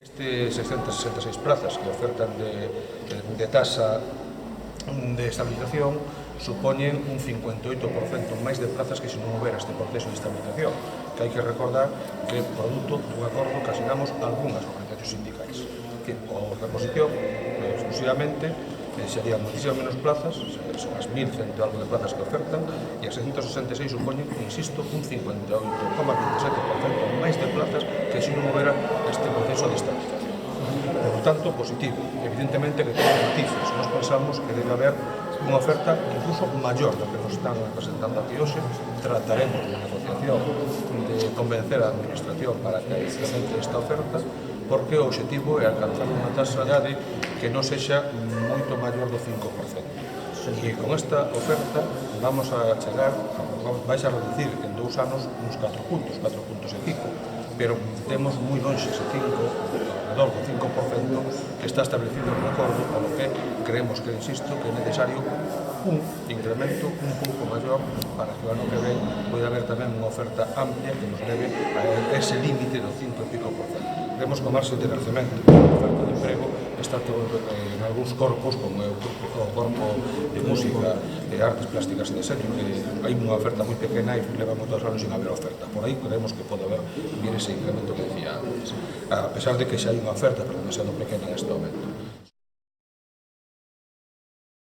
Este 666 plazas que ofertan de tasa de estabilización supoñen un 58% máis de plazas que se non houbera este proceso de estabilización, que hai que recordar que é produto dun acordo que asinamos algunhas organizacións sindicais, que a reposición exclusivamente serían muchísimas menos plazas, son as 1.100 e algo de plazas que ofertan, e as 666 supoñen, insisto, un 58,27% máis de plazas que se non houbera este proceso de estabilización. Por tanto, positivo. Evidentemente que ten matices. Nos pensamos que debe haber unha oferta incluso maior do que nos están presentando aquí hoxe. Trataremos na negociación de convencer a Administración para que implemente esta oferta, porque o objetivo é alcanzar unha tasa que non sexa moito maior do 5%. E con esta oferta vamos a chegar, vais a reducir en 2 anos uns 4 puntos e pico, pero temos moi longe ese 5%, alrededor do 5% que está establecido no acordo, polo que creemos que, insisto, que é necesario un incremento un pouco maior para que o ano que ven poida haber tamén unha oferta amplia que nos leve a ese límite do 5 e pico por cento. Vemos que o marxe de crecemento da oferta de emprego está todo en algúns corpos, como o corpo de música, de artes plásticas e deseño, que hai unha oferta moi pequena e levamos 2 anos sin haber oferta. Por aí creemos que pode haber vir ese incremento que decía antes, a pesar de que xa hai unha oferta, pero demasiado pequena en este momento.